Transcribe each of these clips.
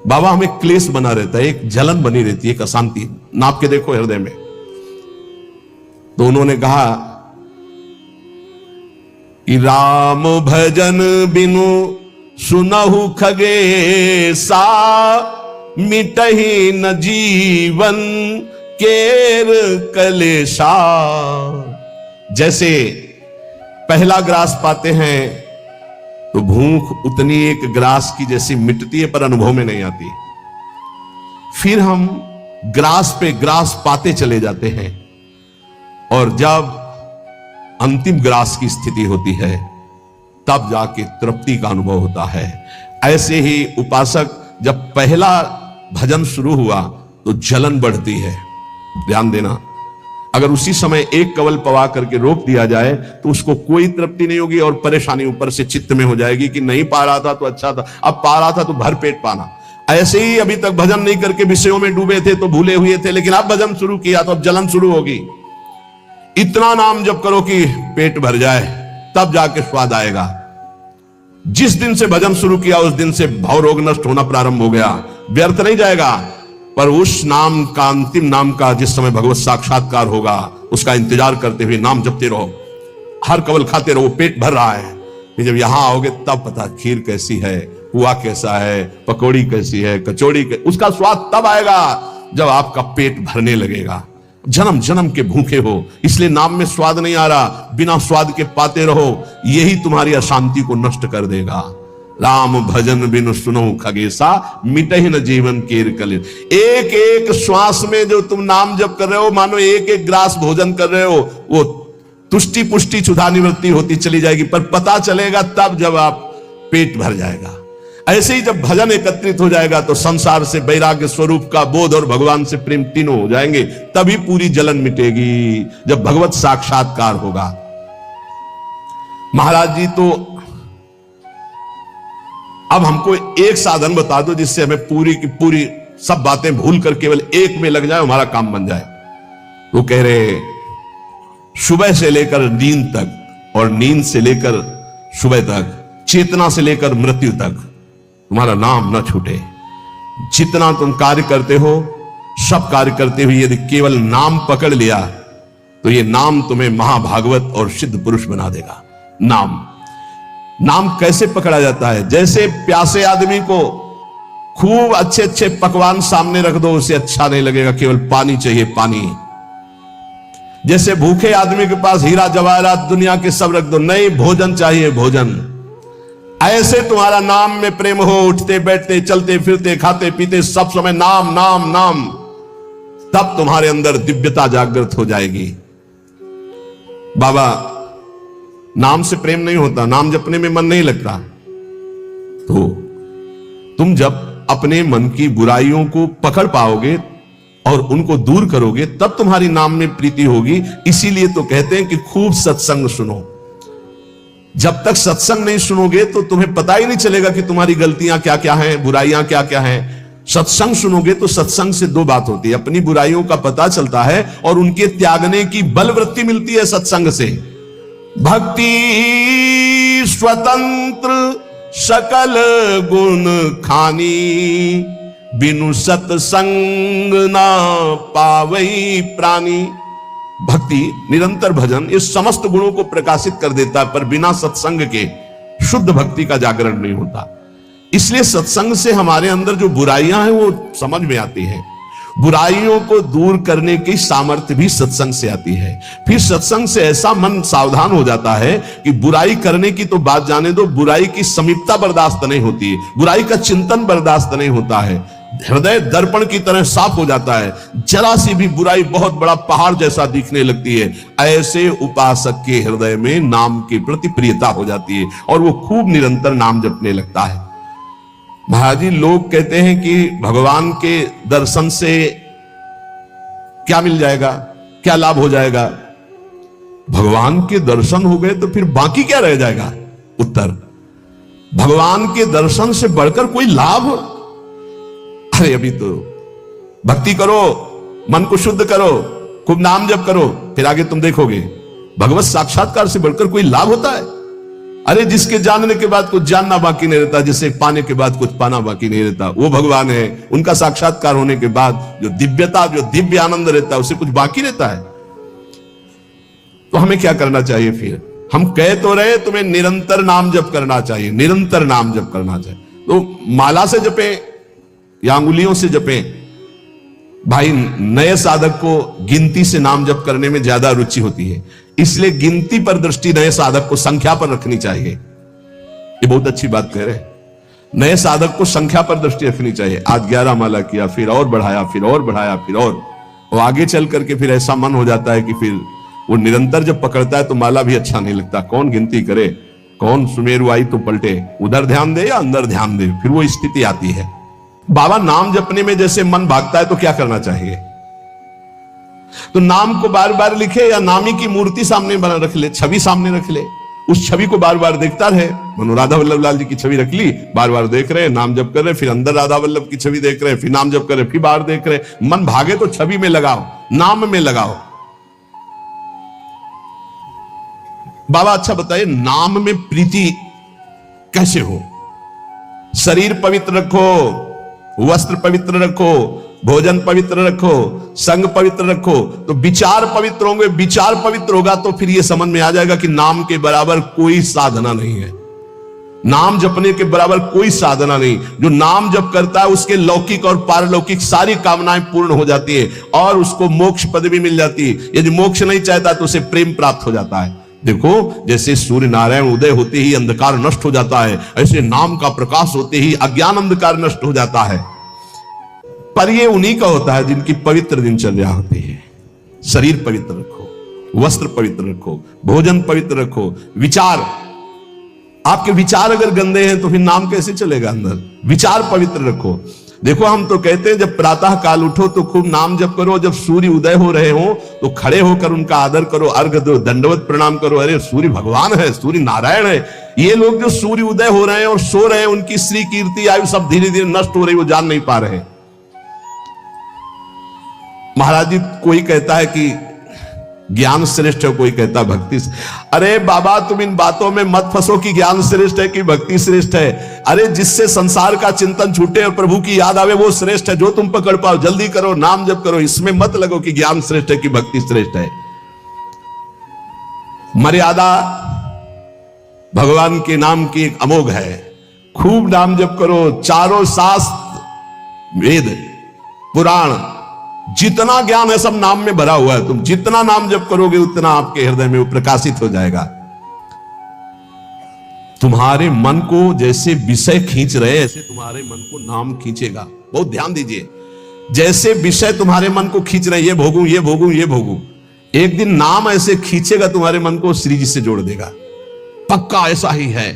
बाबा हमें क्लेश बना रहता है, एक जलन बनी रहती है, एक अशांति। नाप के देखो हृदय में। तो उन्होंने कहा कि राम भजन बिनु सुनहु खगेसा, मिटहि न जीवन केर कलेशा। जैसे पहला ग्रास पाते हैं तो भूख उतनी एक ग्रास की जैसी मिटती है, पर अनुभव में नहीं आती। फिर हम ग्रास पे ग्रास पाते चले जाते हैं, और जब अंतिम ग्रास की स्थिति होती है तब जाके तृप्ति का अनुभव होता है। ऐसे ही उपासक जब पहला भजन शुरू हुआ तो जलन बढ़ती है। ध्यान देना, अगर उसी समय एक कवल पवा करके रोक दिया जाए तो उसको कोई तृप्ति नहीं होगी, और परेशानी ऊपर से चित्त में हो जाएगी कि नहीं पा रहा था तो अच्छा था, अब पा रहा था तो भर पेट पाना। ऐसे ही अभी तक भजन नहीं करके विषयों में डूबे थे तो भूले हुए थे, लेकिन अब भजन शुरू किया तो अब जलन शुरू होगी। इतना नाम जप करो कि पेट भर जाए, तब जाके स्वाद आएगा। जिस दिन से भजन शुरू किया उस दिन से भव रोग नष्ट होना प्रारंभ हो गया। व्यर्थ नहीं जाएगा, पर उस नाम का, अंतिम नाम का, जिस समय भगवत साक्षात्कार होगा उसका इंतजार करते हुए नाम जपते रहो, हर कवल खाते रहो, पेट भर रहा है। फिर जब यहां आओगे तब पता खीर कैसी है, पुआ कैसा है, पकौड़ी कैसी है, कचौड़ी उसका स्वाद तब आएगा जब आपका पेट भरने लगेगा। जन्म जन्म के भूखे हो, इसलिए नाम में स्वाद नहीं आ रहा, बिना स्वाद के पाते रहो, यही तुम्हारी अशांति को नष्ट कर देगा। राम भजन बिनु सुनहु खगेसा, मिटहि न जीवन केर कलेश। एक एक श्वास में जो तुम नाम जप कर रहे हो, मानो एक एक ग्रास भोजन कर रहे हो, वो तुष्टि पुष्टि क्षुधा निवृत्ति होती चली जाएगी, पर पता चलेगा तब जब आप पेट भर जाएगा। ऐसे ही जब भजन एकत्रित हो जाएगा तो संसार से वैराग्य स्वरूप का बोध और भगवान से प्रेम तीनों हो जाएंगे, तभी पूरी जलन मिटेगी, जब भगवत साक्षात्कार होगा। महाराज जी तो अब हमको एक साधन बता दो जिससे हमें पूरी की पूरी सब बातें भूल कर केवल एक में लग जाए, हमारा काम बन जाए। वो कह रहे सुबह से लेकर नींद तक, और नींद से लेकर सुबह तक, चेतना से लेकर मृत्यु तक तुम्हारा नाम न छूटे। जितना तुम कार्य करते हो, सब कार्य करते हुए यदि केवल नाम पकड़ लिया तो ये नाम तुम्हें महाभागवत और सिद्ध पुरुष बना देगा। नाम कैसे पकड़ा जाता है? जैसे प्यासे आदमी को खूब अच्छे अच्छे पकवान सामने रख दो, उसे अच्छा नहीं लगेगा, केवल पानी चाहिए, पानी। जैसे भूखे आदमी के पास हीरा जवाहरात दुनिया के सब रख दो, नहीं, भोजन चाहिए, भोजन। ऐसे तुम्हारा नाम में प्रेम हो, उठते बैठते चलते फिरते खाते पीते सब समय नाम नाम नाम, तब तुम्हारे अंदर दिव्यता जागृत हो जाएगी। बाबा, नाम से प्रेम नहीं होता, नाम जपने में मन नहीं लगता, तो तुम जब अपने मन की बुराइयों को पकड़ पाओगे और उनको दूर करोगे, तब तुम्हारी नाम में प्रीति होगी। इसीलिए तो कहते हैं कि खूब सत्संग सुनो। जब तक सत्संग नहीं सुनोगे तो तुम्हें पता ही नहीं चलेगा कि तुम्हारी गलतियां क्या क्या हैं, बुराइयां क्या क्या हैं। सत्संग सुनोगे तो सत्संग से दो बात होती है, अपनी बुराइयों का पता चलता है और उनके त्यागने की बलवृत्ति मिलती है सत्संग से। भक्ति स्वतंत्र सकल गुण खानी, बिनु सत्संग ना पावई प्राणी। भक्ति, निरंतर भजन, इस समस्त गुणों को प्रकाशित कर देता है, पर बिना सत्संग के शुद्ध भक्ति का जागरण नहीं होता। इसलिए सत्संग से हमारे अंदर जो बुराइयां हैं वो समझ में आती है। बुराइयों को दूर करने की सामर्थ्य भी सत्संग से आती है। फिर सत्संग से ऐसा मन सावधान हो जाता है कि बुराई करने की तो बात जाने दो, बुराई की समीपता बर्दाश्त नहीं होती है, बुराई का चिंतन बर्दाश्त नहीं होता है। हृदय दर्पण की तरह साफ हो जाता है, जरा सी भी बुराई बहुत बड़ा पहाड़ जैसा दिखने लगती है। ऐसे उपासक के हृदय में नाम के प्रति प्रियता हो जाती है और वो खूब निरंतर नाम जपने लगता है। महाराज जी, लोग कहते हैं कि भगवान के दर्शन से क्या मिल जाएगा, क्या लाभ हो जाएगा? भगवान के दर्शन हो गए तो फिर बाकी क्या रह जाएगा? उत्तर, भगवान के दर्शन से बढ़कर कोई लाभ? अरे अभी तो भक्ति करो, मन को शुद्ध करो, खूब नाम जप करो, फिर आगे तुम देखोगे भगवत साक्षात्कार से बढ़कर कोई लाभ होता है? अरे जिसके जानने के बाद कुछ जानना बाकी नहीं रहता, जिसे पाने के बाद कुछ पाना बाकी नहीं रहता, वो भगवान है। उनका साक्षात्कार होने के बाद जो दिव्यता, जो दिव्य आनंद रहता है, उससे कुछ बाकी रहता है। तो हमें क्या करना चाहिए फिर? हम कह तो रहे तुम्हें निरंतर नाम जप करना चाहिए, निरंतर नाम जप करना चाहिए। तो माला से जपे या अंगुलियों से जपे? भाई नए साधक को गिनती से नाम जप करने में ज्यादा रुचि होती है, इसलिए गिनती पर दृष्टि नए साधक को संख्या पर रखनी चाहिए। ये बहुत अच्छी बात कह रहे हैं। नए साधक को संख्या पर दृष्टि रखनी चाहिए। आज 11 माला किया, फिर और बढ़ाया, फिर और बढ़ाया, फिर और आगे चल करके फिर ऐसा मन हो जाता है कि फिर वो निरंतर जब पकड़ता है तो माला भी अच्छा नहीं लगता। कौन गिनती करे, कौन सुमेरु आई तो पलटे, उधर ध्यान दे या अंदर ध्यान दे, फिर वो स्थिति आती है। बाबा नाम जपने में जैसे मन भागता है तो क्या करना चाहिए? तो नाम को बार बार लिखे या नामी की मूर्ति सामने बना रख ले, छवि सामने रख ले, उस छवि को बार बार देखता रहे। मनो राधा वल्लभ लाल जी की छवि रख ली, बार बार देख रहे, नाम जप कर रहे, फिर अंदर राधा वल्लभ की छवि देख रहे, फिर नाम जप कर रहे, फिर बाहर देख रहे। मन भागे तो छवि में लगाओ, नाम में लगाओ। बाबा अच्छा बताइए, नाम में प्रीति कैसे हो? शरीर पवित्र रखो, वस्त्र पवित्र रखो, भोजन पवित्र रखो, संग पवित्र रखो, तो विचार पवित्र होंगे। विचार पवित्र होगा तो फिर यह समझ में आ जाएगा कि नाम के बराबर कोई साधना नहीं है। नाम जपने के बराबर कोई साधना नहीं। जो नाम जप करता है उसके लौकिक और पारलौकिक सारी कामनाएं पूर्ण हो जाती है और उसको मोक्ष पदवी मिल जाती है। यदि मोक्ष नहीं चाहता तो उसे प्रेम प्राप्त हो जाता है। देखो, जैसे सूर्य नारायण उदय होते ही अंधकार नष्ट हो जाता है, ऐसे नाम का प्रकाश होते ही अज्ञान अंधकार नष्ट हो जाता है। पर ये उन्हीं का होता है जिनकी पवित्र दिनचर्या होती है। शरीर पवित्र रखो, वस्त्र पवित्र रखो, भोजन पवित्र रखो, विचार, आपके विचार अगर गंदे हैं तो फिर नाम कैसे चलेगा अंदर? विचार पवित्र रखो। देखो, हम तो कहते हैं जब प्रातः काल उठो तो खूब नाम जप करो, जब सूर्य उदय हो रहे हो तो खड़े होकर उनका आदर करो, अर्घ्य दो, दंडवत प्रणाम करो। अरे सूर्य भगवान है, सूर्य नारायण है। ये लोग जो सूर्य उदय हो रहे हैं और सो रहे हैं, उनकी श्री कीर्ति आयु सब धीरे धीरे नष्ट हो रही, वो जान नहीं पा रहे। महाराज जी, कोई कहता है कि ज्ञान श्रेष्ठ है, कोई कहता भक्ति। अरे बाबा, तुम इन बातों में मत फंसो कि ज्ञान श्रेष्ठ है कि भक्ति श्रेष्ठ है। अरे जिससे संसार का चिंतन छूटे और प्रभु की याद आवे वो श्रेष्ठ है। जो तुम पकड़ पाओ जल्दी करो, नाम जप करो। इसमें मत लगो कि ज्ञान श्रेष्ठ है कि भक्ति श्रेष्ठ है। मर्यादा भगवान के नाम की एक अमोघ है। खूब नाम जप करो। चारों शास्त्र, वेद, पुराण, जितना ज्ञान है सब नाम में भरा हुआ है। तुम जितना नाम जप करोगे उतना आपके हृदय में वो प्रकाशित हो जाएगा। तुम्हारे मन को जैसे विषय खींच रहे ऐसे तुम्हारे मन को नाम खींचेगा। बहुत ध्यान दीजिए, जैसे विषय तुम्हारे मन को खींच रहे, ये भोगूं, ये भोगूं, ये भोगूं, एक दिन नाम ऐसे खींचेगा तुम्हारे मन को, श्री जी से जोड़ देगा। पक्का ऐसा ही है।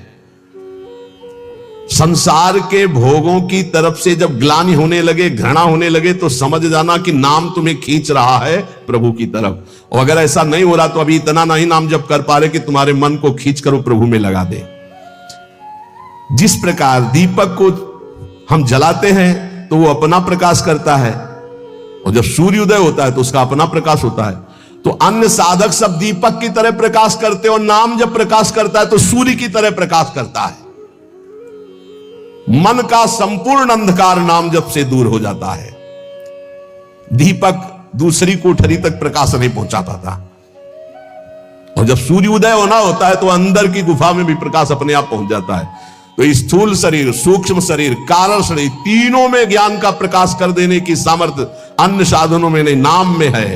संसार के भोगों की तरफ से जब ग्लानि होने लगे, घृणा होने लगे, तो समझ जाना कि नाम तुम्हें खींच रहा है प्रभु की तरफ। और अगर ऐसा नहीं हो रहा तो अभी इतना नहीं नाम जप कर पा रहे कि तुम्हारे मन को खींच कर वो प्रभु में लगा दे। जिस प्रकार दीपक को हम जलाते हैं तो वो अपना प्रकाश करता है, और जब सूर्योदय होता है तो उसका अपना प्रकाश होता है। तो अन्य साधक सब दीपक की तरह प्रकाश करते हैं, और नाम जब प्रकाश करता है तो सूर्य की तरह प्रकाश करता है। मन का संपूर्ण अंधकार नाम जप से दूर हो जाता है। दीपक दूसरी कोठरी तक प्रकाश नहीं पहुंचा पाता, और जब सूर्योदय होना होता है तो अंदर की गुफा में भी प्रकाश अपने आप पहुंच जाता है। तो स्थूल शरीर, सूक्ष्म शरीर, कारण शरीर, तीनों में ज्ञान का प्रकाश कर देने की सामर्थ्य अन्य साधनों में नहीं, नाम में है।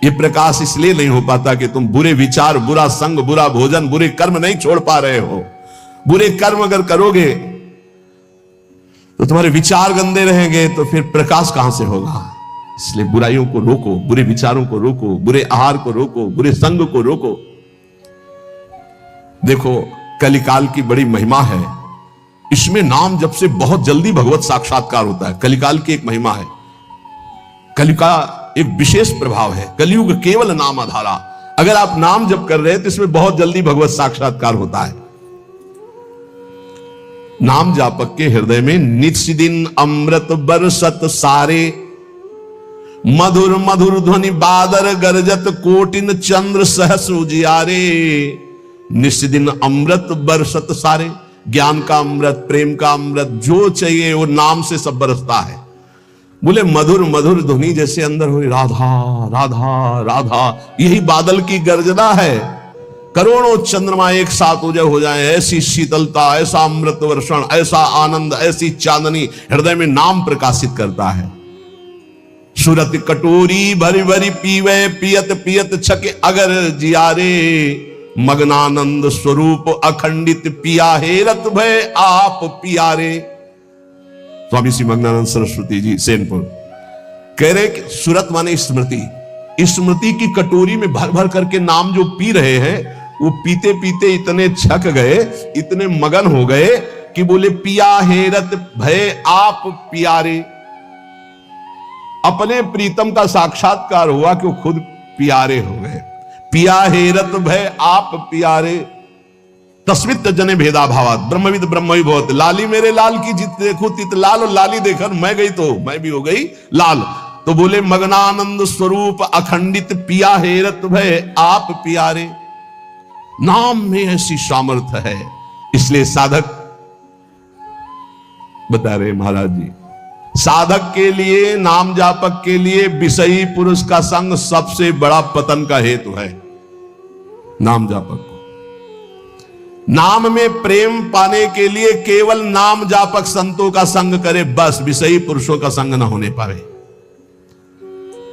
यह प्रकाश इसलिए नहीं हो पाता कि तुम बुरे विचार, बुरा संग, बुरा भोजन, बुरे कर्म नहीं छोड़ पा रहे हो। बुरे कर्म अगर करोगे तो तुम्हारे विचार गंदे रहेंगे, तो फिर प्रकाश कहां से होगा? इसलिए बुराइयों को रोको, बुरे विचारों को रोको, बुरे आहार को रोको, बुरे संग को रोको। देखो, कलिकाल की बड़ी महिमा है। इसमें नाम जप से बहुत जल्दी भगवत साक्षात्कार होता है। कलिकाल की एक महिमा है। कलि का एक विशेष प्रभाव है। कलयुग केवल नाम आधारा। अगर आप नाम जप कर रहे हैं तो इसमें बहुत जल्दी भगवत साक्षात्कार होता है। नाम जापक के हृदय में नित्य दिन अमृत बरसत सारे, मधुर मधुर ध्वनि बादर गरजत, कोटिन चंद्र सहस उजियारे। निश्चित दिन अमृत बरसत सारे, ज्ञान का अमृत, प्रेम का अमृत, जो चाहिए वो नाम से सब बरसता है। बोले मधुर मधुर ध्वनि जैसे अंदर हुई, राधा राधा राधा, यही बादल की गर्जना है। करोड़ों चंद्रमा एक साथ उदय हो जाए, ऐसी शीतलता, ऐसा अमृत वर्षण, ऐसा आनंद, ऐसी चांदनी हृदय में नाम प्रकाशित करता है। सुरत कटोरी भरी भरी पीवे, पियत पियत छके अगर जियारे, मगनानंद स्वरूप अखंडित पिया हेरत भय आप पियारे। स्वामी श्री मगनानंद सरस्वती जी सेनपुर कह रहे कि सुरत माने स्मृति, स्मृति की कटोरी में भर भर करके नाम जो पी रहे हैं, वो पीते पीते इतने छक गए, इतने मगन हो गए कि बोले पिया हेरत भय आप पियारे। अपने प्रीतम का साक्षात्कार हुआ कि वो खुद प्यारे हो गए। पिया हेरत भय आप प्यारे, तस्मित जने भेदा भावात, ब्रह्मविद ब्रह्मवि भवत। लाली मेरे लाल की जित देखो तित लाल, और लाली देखकर मैं गई तो मैं भी हो गई लाल। तो बोले मगनानंद स्वरूप अखंडित पिया हेरत भय आप प्यारे। नाम में ऐसी सामर्थ्य है, इसलिए साधक बता रहे महाराज जी, साधक के लिए, नाम जापक के लिए विषयी पुरुष का संग सबसे बड़ा पतन का हेतु है। नाम जापक को नाम में प्रेम पाने के लिए केवल नाम जापक संतों का संग करे, बस विषयी पुरुषों का संग न होने पावे।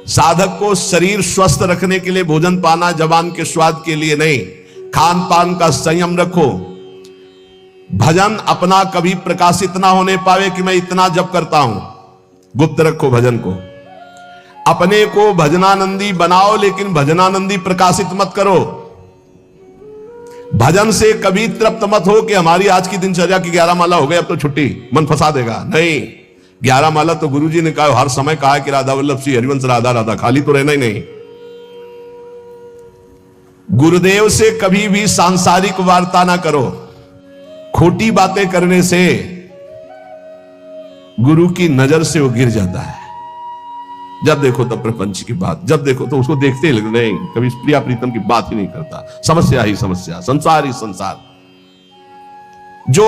साधक को शरीर स्वस्थ रखने के लिए भोजन पाना जबान के स्वाद के लिए नहीं, खान पान का संयम रखो। भजन अपना कभी प्रकाशित ना होने पावे कि मैं इतना जप करता हूं, गुप्त रखो भजन को। अपने को भजनानंदी बनाओ, लेकिन भजनानंदी प्रकाशित मत करो। भजन से कभी तृप्त मत हो कि हमारी आज की दिनचर्या की 11 माला हो गई, अब तो छुट्टी, मन फंसा देगा। नहीं, 11 माला तो गुरुजी ने कहा, हर समय कहा कि राधा वल्लभ श्री हरिवंश राधा राधा, खाली तो रहना ही नहीं। गुरुदेव से कभी भी सांसारिक वार्ता ना करो। खोटी बातें करने से गुरु की नजर से वो गिर जाता है। जब देखो तब प्रपंच की बात, जब देखो तो उसको देखते ही लगता नहीं, कभी प्रिया प्रीतम की बात ही नहीं करता। समस्या ही समस्या, संसार ही संसार। जो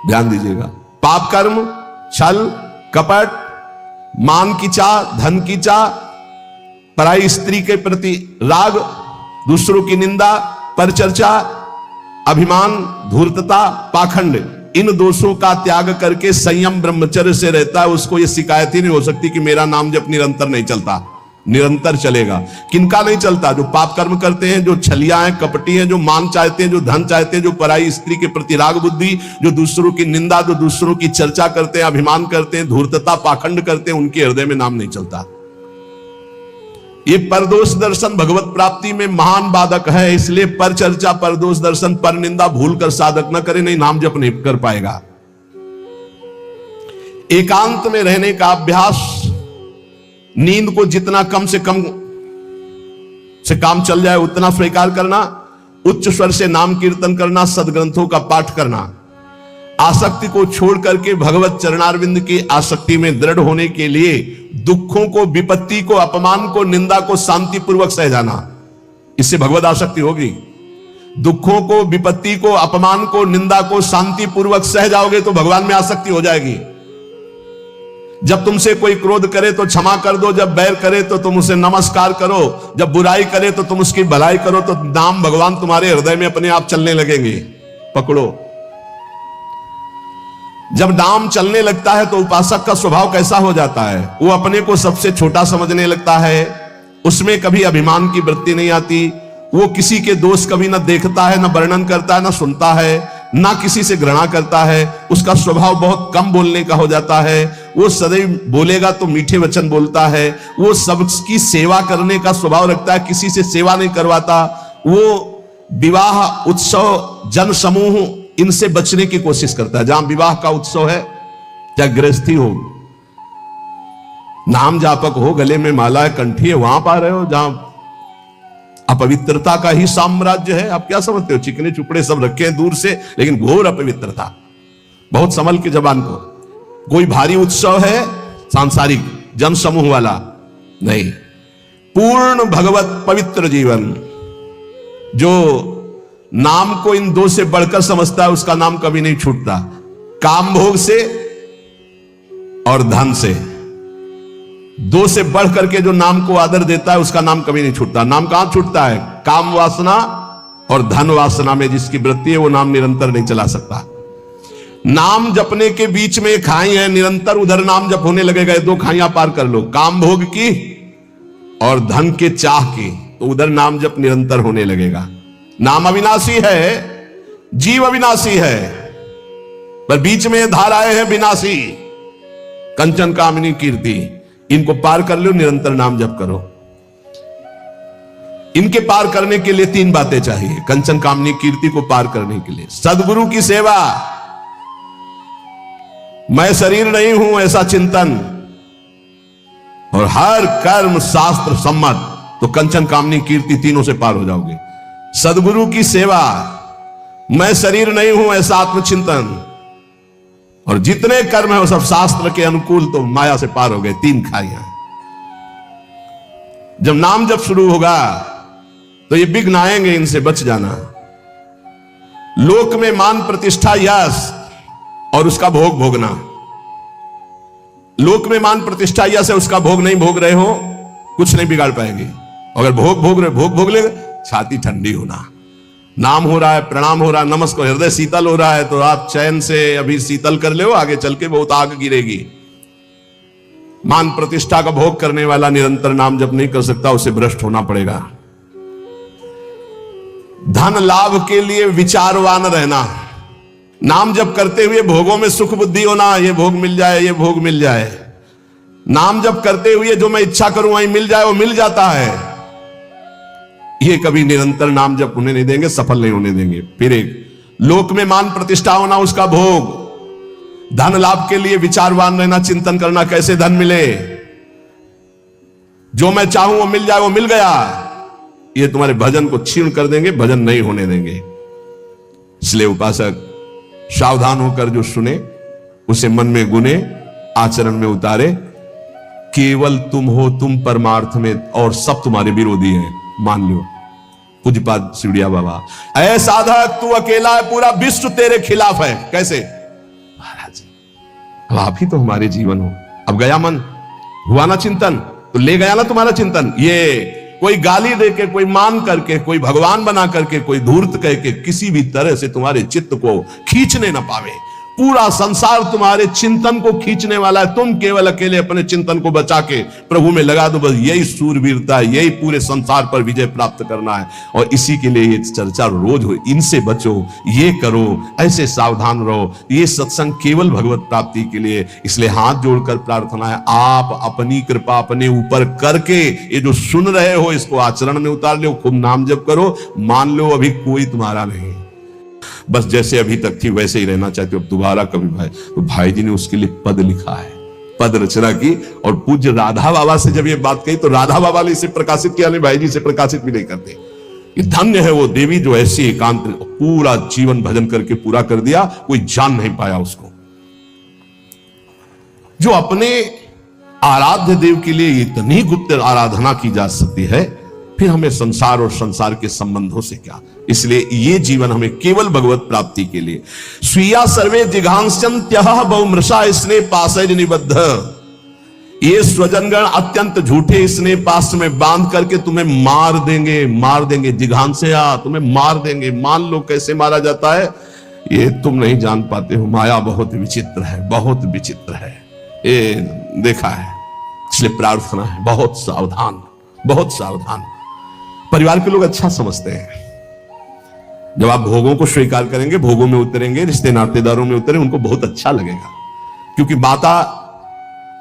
ध्यान दीजिएगा, पाप कर्म, छल कपट, मान की चाह, धन की चाह, पराई स्त्री के प्रति राग, दूसरों की निंदा, परचर्चा, अभिमान, धूर्तता, पाखंड, इन दोषों का त्याग करके संयम ब्रह्मचर्य से रहता है, उसको यह शिकायत ही नहीं हो सकती कि मेरा नाम जब निरंतर नहीं चलता। निरंतर चलेगा। किनका नहीं चलता? जो पाप कर्म करते हैं, जो छलिया हैं, कपटी हैं, जो मान चाहते हैं, जो धन चाहते हैं, जो पराई स्त्री के प्रति राग बुद्धि, जो दूसरों की निंदा, जो दूसरों की चर्चा करते हैं, अभिमान करते हैं, धूर्तता, पाखंड करते हैं, उनके हृदय में नाम नहीं चलता। ये परदोष दर्शन भगवत प्राप्ति में महान बाधक है। इसलिए पर चर्चा, परदोष दर्शन, पर निंदा भूल कर साधक न करे, नहीं नाम जप नहीं कर पाएगा। एकांत में रहने का अभ्यास, नींद को जितना कम से काम चल जाए उतना स्वीकार करना, उच्च स्वर से नाम कीर्तन करना, सदग्रंथों का पाठ करना, आसक्ति को छोड़ करके भगवत चरणारविंद की आसक्ति में दृढ़ होने के लिए दुखों को, विपत्ति को, अपमान को, निंदा को शांतिपूर्वक सह जाना, इससे भगवत आसक्ति होगी। दुखों को, विपत्ति को, अपमान को, निंदा को शांतिपूर्वक सह जाओगे तो भगवान में आसक्ति हो जाएगी। जब तुमसे कोई क्रोध करे तो क्षमा कर दो, जब बैर करे तो तुम उसे नमस्कार करो, जब बुराई करे तो तुम उसकी भलाई करो, तो नाम भगवान तुम्हारे हृदय में अपने आप चलने लगेंगे। पकड़ो। जब नाम चलने लगता है तो उपासक का स्वभाव कैसा हो जाता है? वो अपने को सबसे छोटा समझने लगता है, उसमें कभी अभिमान की वृत्ति नहीं आती, वो किसी के दोष कभी न देखता है, न वर्णन करता है, न सुनता है, ना किसी से घृणा करता है। उसका स्वभाव बहुत कम बोलने का हो जाता है। वो सदैव बोलेगा तो मीठे वचन बोलता है। वो सबकी सेवा करने का स्वभाव रखता है, किसी से सेवा नहीं करवाता। वो विवाह, उत्सव, जन समूह, इनसे बचने की कोशिश करता है। जहां विवाह का उत्सव है, चाहे गृहस्थी हो, नाम जापक हो, गले में माला है, कंठी है, वहां पा रहे हो जहां अपवित्रता का ही साम्राज्य है। आप क्या समझते हो? चिकने चुपड़े सब रखे हैं दूर से, लेकिन घोर अपवित्रता। बहुत संभल के जबान को। कोई भारी उत्सव है सांसारिक जन समूह वाला नहीं, पूर्ण भगवत पवित्र जीवन, जो नाम को इन दो से बढ़कर समझता है उसका नाम कभी नहीं छूटता। काम भोग से और धन से, दो से बढ़ करके जो नाम को आदर देता है उसका नाम कभी नहीं छूटता। नाम कहां छूटता है? काम वासना और धन वासना में जिसकी वृत्ति है वो नाम निरंतर नहीं चला सकता। नाम जपने के बीच में खाई है, निरंतर उधर नाम जप होने लगेगा। दो खाइयां पार कर लो, काम भोग की और धन के चाह की, तो उधर नाम जप निरंतर होने लगेगा। नाम अविनाशी है, जीव अविनाशी है, पर बीच में धाराएं हैं विनाशी। कंचन कामिनी कीर्ति, इनको पार कर लो, निरंतर नाम जप करो। इनके पार करने के लिए तीन बातें चाहिए। कंचन कामिनी कीर्ति को पार करने के लिए सदगुरु की सेवा, मैं शरीर नहीं हूं ऐसा चिंतन, और हर कर्म शास्त्र सम्मत, तो कंचन कामनी कीर्ति तीनों से पार हो जाओगे। सदगुरु की सेवा, मैं शरीर नहीं हूं ऐसा आत्मचिंतन, और जितने कर्म है वो सब शास्त्र के अनुकूल, तो माया से पार हो गए। तीन खाइयां। जब नाम जब शुरू होगा तो ये विघ्न आएंगे, इनसे बच जाना। लोक में मान प्रतिष्ठा यश और उसका भोग भोगना। लोक में मान प्रतिष्ठा यश है, उसका भोग नहीं भोग रहे हो, कुछ नहीं बिगाड़ पाएंगे। अगर भोग भोग ले, छाती ठंडी होना। नाम हो रहा है, प्रणाम हो रहा है, नमस्कार, हृदय शीतल हो रहा है, तो आप चैन से अभी शीतल कर ले, आगे चल के बहुत आग गिरेगी। मान प्रतिष्ठा का भोग करने वाला निरंतर नाम जप नहीं कर सकता, उसे भ्रष्ट होना पड़ेगा। धन लाभ के लिए विचारवान रहना, नाम जप करते हुए भोगों में सुख बुद्धि होना, ये भोग मिल जाए, ये भोग मिल जाए। नाम जप करते हुए जो मैं इच्छा करूं वहीं मिल जाए, वो मिल जाता है। ये कभी निरंतर नाम जप होने नहीं देंगे, सफल नहीं होने देंगे। फिर एक लोक में मान प्रतिष्ठा होना, उसका भोग। धन लाभ के लिए विचारवान रहना, चिंतन करना कैसे धन मिले, जो मैं चाहूं वो मिल जाए, वो मिल गया। ये तुम्हारे भजन को क्षीण कर देंगे, भजन नहीं होने देंगे। इसलिए उपासक सावधान होकर जो सुने उसे मन में गुने, आचरण में उतारे। केवल तुम हो, तुम परमार्थ में, और सब तुम्हारे विरोधी हैं, मान लो। पूज्यपाद सिवड़िया बाबा, ऐ साधक तू अकेला है, पूरा विश्व तेरे खिलाफ है। कैसे? महाराज अब आप ही तो हमारे जीवन हो। अब गया मन, हुआ ना चिंतन, तो ले गया ना तुम्हारा चिंतन। ये कोई गाली देके, कोई मान करके, कोई भगवान बना करके, कोई धूर्त कह के किसी भी तरह से तुम्हारे चित्त को खींचने न पावे। पूरा संसार तुम्हारे चिंतन को खींचने वाला है, तुम केवल अकेले अपने चिंतन को बचा के प्रभु में लगा दो। बस यही सूरवीरता है, यही पूरे संसार पर विजय प्राप्त करना है, और इसी के लिए ये चर्चा रोज हो। इनसे बचो, ये करो, ऐसे सावधान रहो। ये सत्संग केवल भगवत प्राप्ति के लिए। इसलिए हाथ जोड़कर प्रार्थना है, आप अपनी कृपा अपने ऊपर करके ये जो सुन रहे हो इसको आचरण में उतार लो, खूब नाम जप करो। मान लो अभी कोई तुम्हारा नहीं, बस जैसे अभी तक थी वैसे ही रहना चाहते हो। अब दोबारा कभी भाई, तो भाई जी ने उसके लिए पद लिखा है, पद रचना की। और पूज्य राधा बाबा से जब ये बात कही तो राधा बाबा ने इसे प्रकाशित किया, नहीं भाई जी इसे प्रकाशित भी नहीं करते। ये धन्य है वो देवी जो ऐसी एकांत पूरा जीवन भजन करके पूरा कर दिया, कोई जान नहीं पाया उसको। जो अपने आराध्य देव के लिए इतनी गुप्त आराधना की जा सकती है, फिर हमें संसार और संसार के संबंधों से क्या। इसलिए ये जीवन हमें केवल भगवत प्राप्ति के लिए। स्वीया सर्वे जिघांस्यन्त्यः बहुमृषा स्नेह पाशैर निबद्ध। ये स्वजनगण अत्यंत झूठे स्नेह पाश में बांध करके तुम्हें मार देंगे, मार देंगे। जिघांस्या, तुम्हें मार देंगे। मान लो कैसे मारा जाता है, ये तुम नहीं जान पाते हो। माया बहुत विचित्र है, बहुत विचित्र है, ये देखा है। इसलिए प्रार्थना है, बहुत सावधान, बहुत सावधान। परिवार के लोग अच्छा समझते हैं, जब आप भोगों को स्वीकार करेंगे, भोगों में उतरेंगे, रिश्ते नातेदारों में उतरें, उनको बहुत अच्छा लगेगा। क्योंकि माता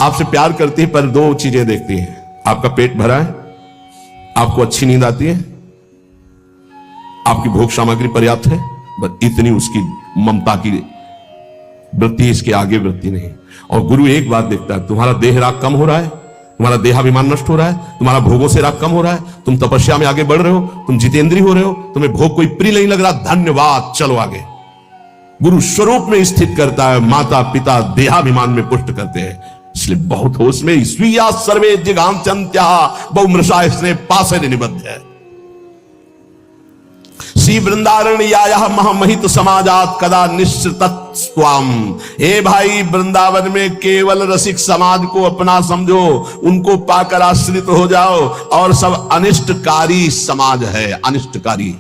आपसे प्यार करती है, पर दो चीजें देखती है, आपका पेट भरा है, आपको अच्छी नींद आती है, आपकी भोग सामग्री पर्याप्त है, बस इतनी उसकी ममता की वृत्ति, इसके आगे वृत्ति नहीं। और गुरु एक बात देखता है, तुम्हारा देह राग कम हो रहा है, तुम्हारा देहाभिमान नष्ट हो रहा है, तुम्हारा भोगों से राग कम हो रहा है, तुम तपस्या में आगे बढ़ रहे हो, तुम जितेंद्रीय हो रहे हो, तुम्हें भोग कोई प्रिय नहीं लग रहा, धन्यवाद, चलो आगे। गुरु स्वरूप में स्थित करता है, माता पिता देहाभिमान में पुष्ट करते हैं। इसलिए बहुत होश में, स्वीया सर्वे जिघांस्यन्त्यः बहुमृषा स्नेह पाशैर निबद्ध है। रसी वृंदारण्यायः महामहित समाजात कदा निश्चितस्त्वाम। हे भाई, वृंदावन में केवल रसिक समाज को अपना समझो, उनको पाकर आश्रित हो जाओ, और सब अनिष्टकारी समाज है, अनिष्टकारी।